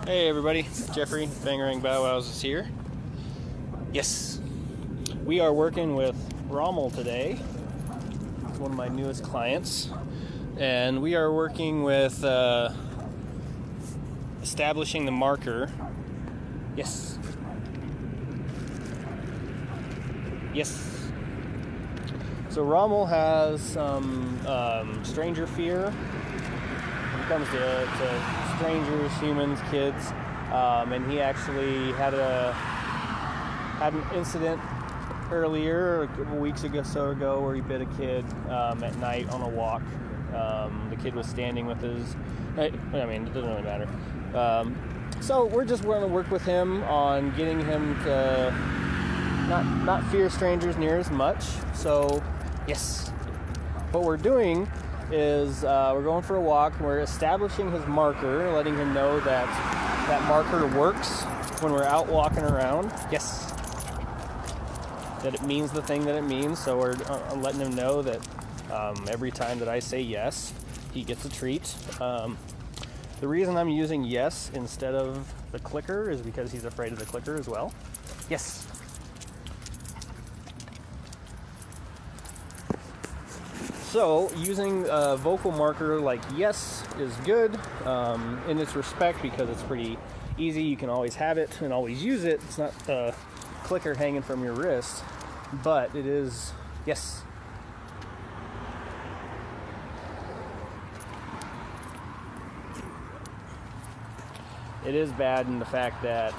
Hey everybody, Jeffrey, Bangarang Bow Wows is here. Yes, we are working with Rommel today. He's one of my newest clients. And we are working with establishing the marker. Yes. Yes. So Rommel has some stranger fear when it comes to strangers, humans, kids, and he actually had an incident earlier, a couple weeks ago, where he bit a kid at night on a walk. The kid was standing with his. I mean, it doesn't really matter. So we're just going to work with him on getting him to not fear strangers near as much. So yes, what we're doing is we're going for a walk. We're establishing his marker, letting him know that that marker works when we're out walking around. Yes. That it means the thing that it means. So we're letting him know that every time that I say yes, he gets a treat. The reason I'm using yes instead of the clicker is because he's afraid of the clicker as well. Yes. So using a vocal marker like yes is good in its respect because it's pretty easy. You can always have it and always use it. It's not a clicker hanging from your wrist, but it is yes. It is bad in the fact that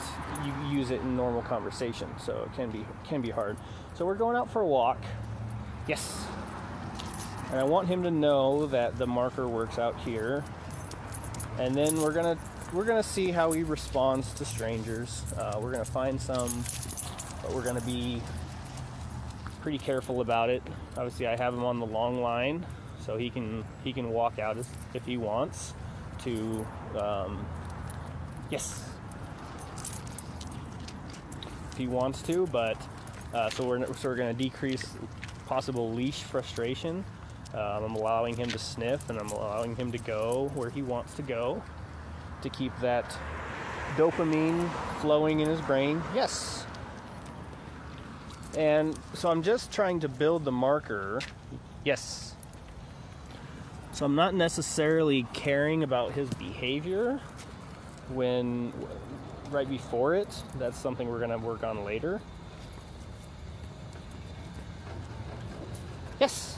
you use it in normal conversation, so it can be hard. So we're going out for a walk. Yes. And I want him to know that the marker works out here. And then we're gonna see how he responds to strangers. We're gonna find some, but we're gonna be pretty careful about it. Obviously, I have him on the long line, so he can walk out if he wants to. Yes, if he wants to, but so we're going to decrease possible leash frustration. I'm allowing him to sniff, and I'm allowing him to go where he wants to go to keep that dopamine flowing in his brain. Yes. And so I'm just trying to build the marker. Yes. So I'm not necessarily caring about his behavior when right before it. That's something we're going to work on later. Yes.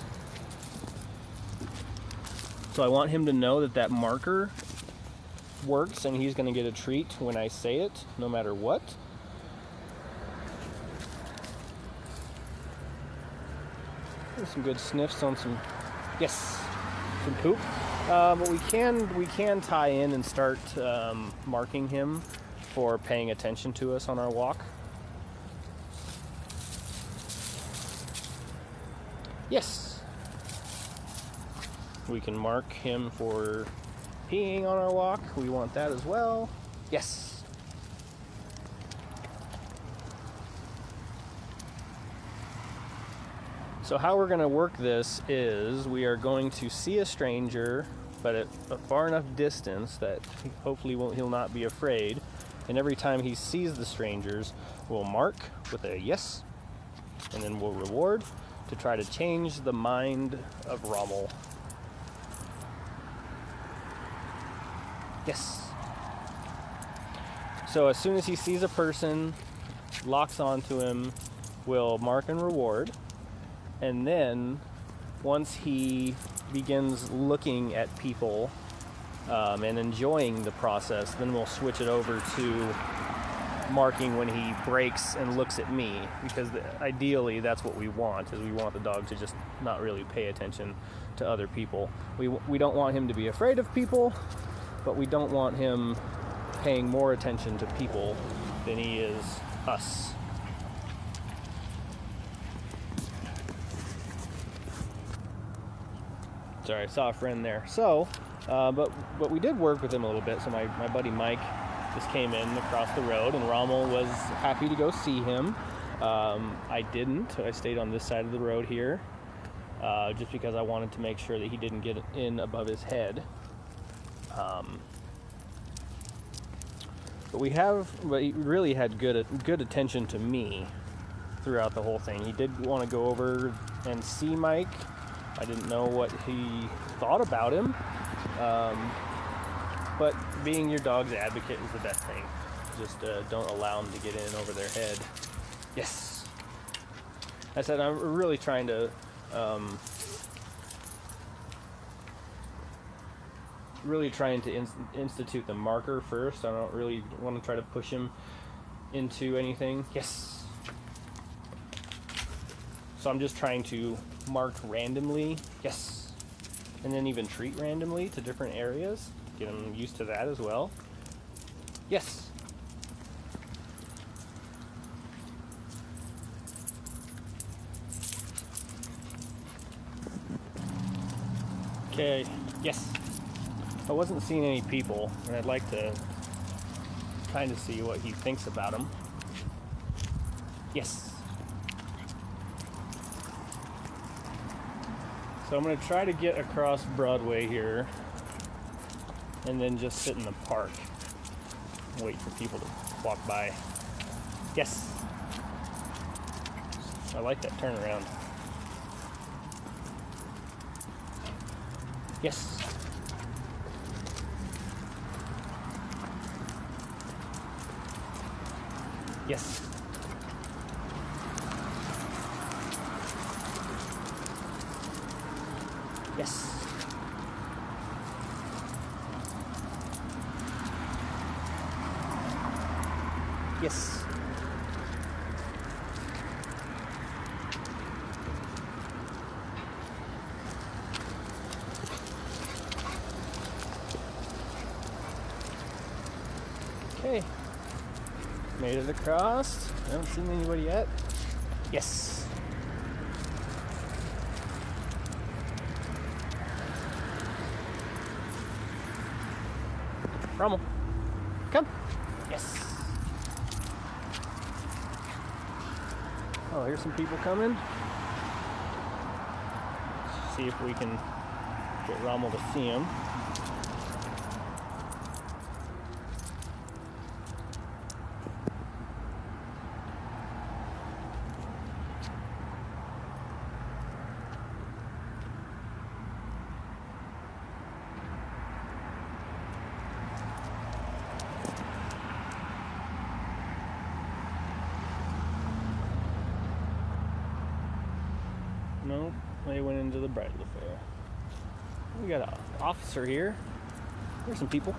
So I want him to know that that marker works and he's going to get a treat when I say it, no matter what. There's some good sniffs on some, yes, some poop. But we can tie in and start marking him for paying attention to us on our walk. Yes. We can mark him for peeing on our walk. We want that as well. Yes. So how we're going to work this is we are going to see a stranger, but at a far enough distance that hopefully he'll not be afraid. And every time he sees the strangers, we'll mark with a yes, and then we'll reward to try to change the mind of Rommel. Yes. So as soon as he sees a person, locks onto him, we'll mark and reward. And then once he begins looking at people and enjoying the process, then we'll switch it over to marking when he breaks and looks at me, because ideally that's what we want, is we want the dog to just not really pay attention to other people. We don't want him to be afraid of people, but we don't want him paying more attention to people than he is us. Sorry, I saw a friend there. So, but we did work with him a little bit. So my buddy Mike just came in across the road, and Rommel was happy to go see him. I didn't. I stayed on this side of the road here, just because I wanted to make sure that he didn't get in above his head. But he really had good attention to me throughout the whole thing. He did want to go over and see Mike. I didn't know what he thought about him. But being your dog's advocate is the best thing. Just don't allow them to get in over their head. Yes. I said I'm really trying to institute the marker first. I don't really want to try to push him into anything. Yes. So I'm just trying to mark randomly. Yes. And then even treat randomly to different areas. Get him used to that as well. Yes. Okay, yes. I wasn't seeing any people, and I'd like to kind of see what he thinks about them. Yes. So I'm going to try to get across Broadway here, and then just sit in the park. Wait for people to walk by. Yes. I like that turnaround. Yes. Yes. Yes. Yes. Okay. Made it across. I haven't seen anybody yet. Yes. Rommel, come. Yes. Oh, here's some people coming. See if we can get Rommel to see him. No, they went into the bridal affair. We got an officer here. There's some people.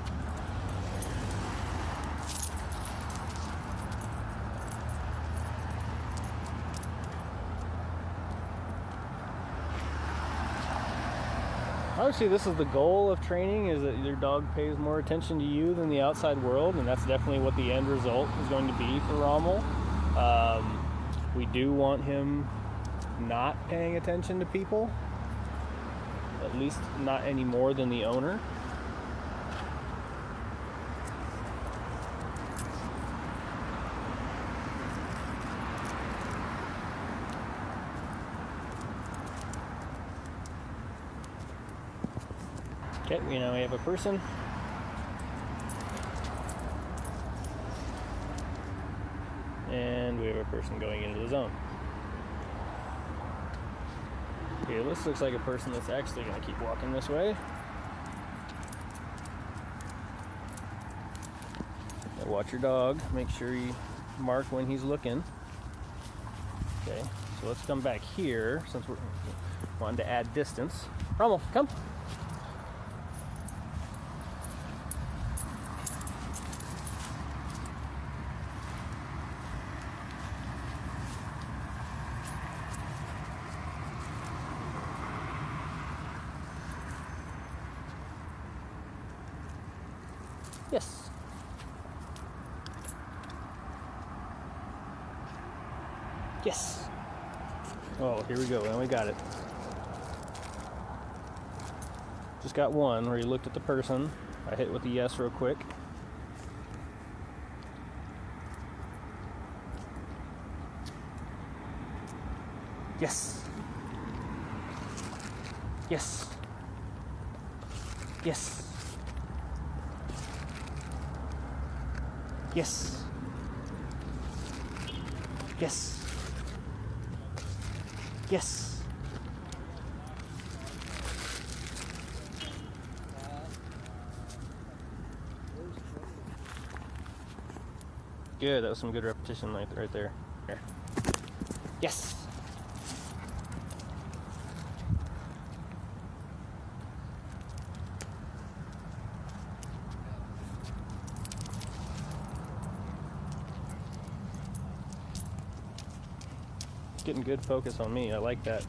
Obviously, this is the goal of training, is that your dog pays more attention to you than the outside world, and that's definitely what the end result is going to be for Rommel. We do want him not paying attention to people, at least not any more than the owner. Okay, we now have a person. And we have a person going into the zone. Okay, this looks like a person that's actually going to keep walking this way. Now watch your dog. Make sure you mark when he's looking. Okay, so let's come back here since we're wanting to add distance. Rommel, come. Yes. Yes. Oh, here we go. Now we got it. Just got one where he looked at the person. I hit with the yes real quick. Yes. Yes. Yes. Yes. Yes. Yes. Good, that was some good repetition right there. Here. Yes. Getting good focus on me. I like that.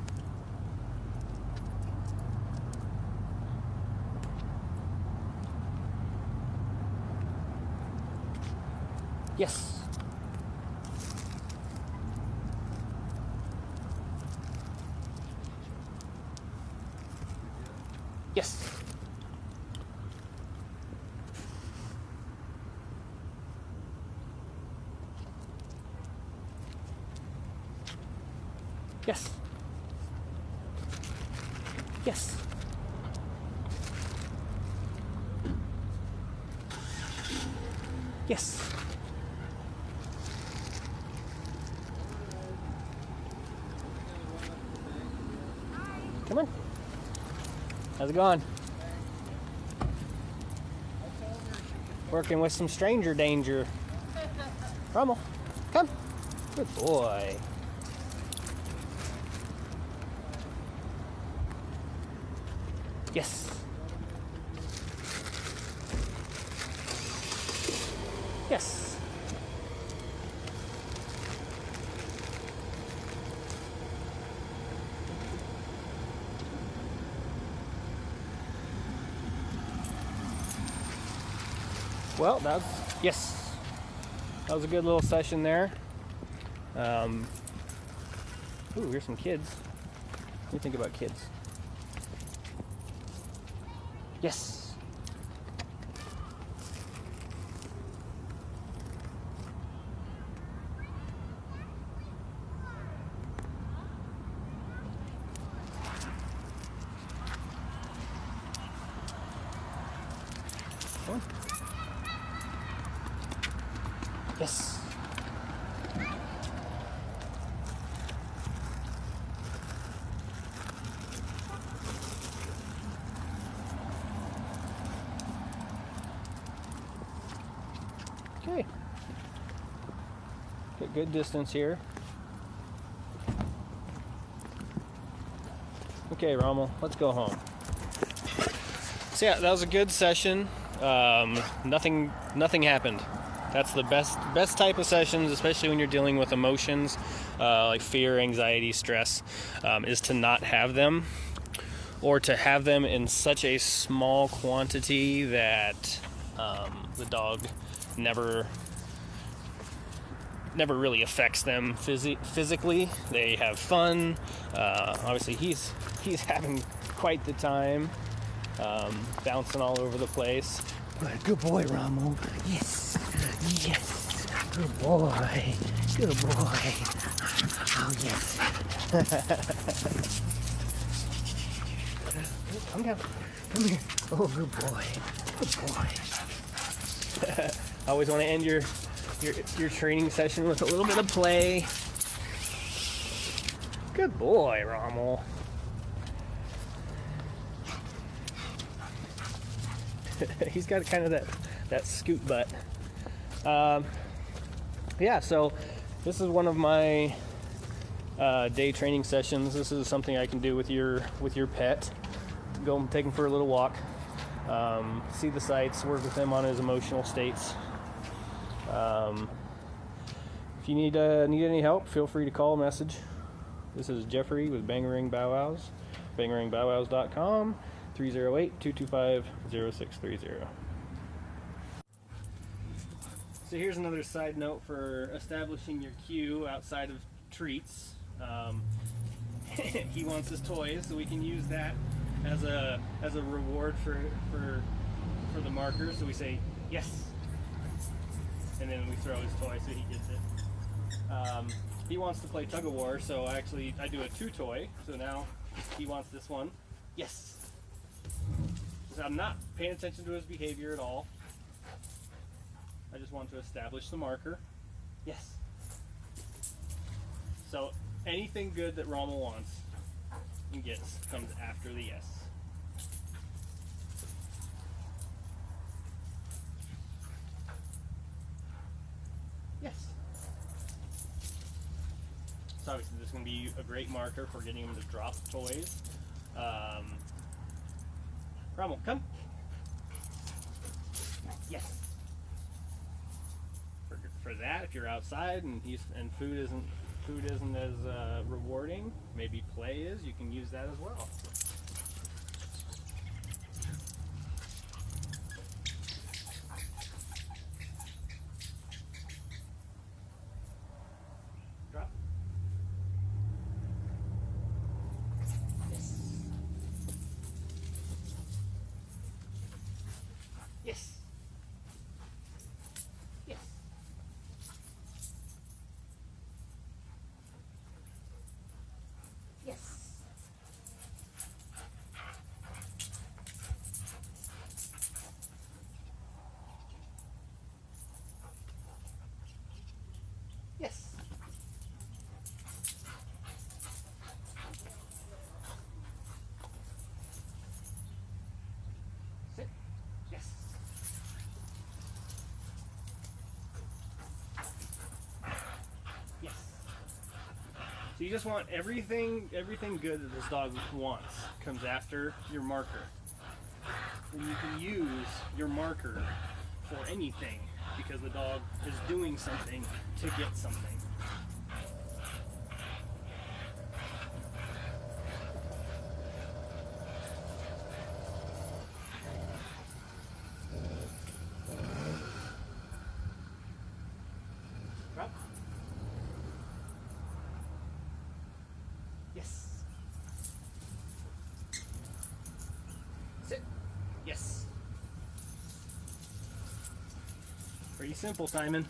Yes. Yes. Yes. Yes. Yes. Come on. How's it going? Working with some stranger danger. Rommel, come. Good boy. Yes. Yes. Well, yes. That was a good little session there. Ooh, here's some kids. What do you think about kids? Yes. Come on. Yes. Okay. Get good distance here. Okay, Rommel, let's go home. So yeah, that was a good session. Nothing happened. That's the best type of sessions, especially when you're dealing with emotions like fear, anxiety, stress, is to not have them, or to have them in such a small quantity that the dog never really affects them physically. They have fun. Obviously, he's having quite the time, bouncing all over the place. Good boy, Rommel. Yes, yes. Good boy. Good boy. Oh yes. Come down. Come here. Oh, good boy. Good boy. I always want to end your training session with a little bit of play. Good boy, Rommel. He's got kind of that scoot butt. Yeah, so this is one of my day training sessions. This is something I can do with your pet. Go and take him for a little walk, see the sights, work with him on his emotional states. If you need any help, feel free to call, message. This is Jeffrey with Bangarang Bow Wows, bangarangbowwows.com, 308-225-0630. So here's another side note for establishing your cue outside of treats. He wants his toys, so we can use that as a reward for the marker. So we say yes, and then we throw his toy so he gets it. He wants to play tug of war, so I do a 2-toy. So now he wants this one. Yes. So I'm not paying attention to his behavior at all. I just want to establish the marker. Yes. So anything good that Rommel wants and gets comes after the yes. Yes. So obviously this is going to be a great marker for getting him to drop toys. Rommel, come. Yes. For that, if you're outside and food isn't as rewarding, maybe play is. You can use that as well. Drop. Yes. Yes. Yes. Yes. Sit. Yes. Yes. So you just want everything good that this dog wants comes after your marker. And you can use your marker for anything because the dog is doing something to get something. Drop. Yes. Sit. Yes. Pretty simple, Simon.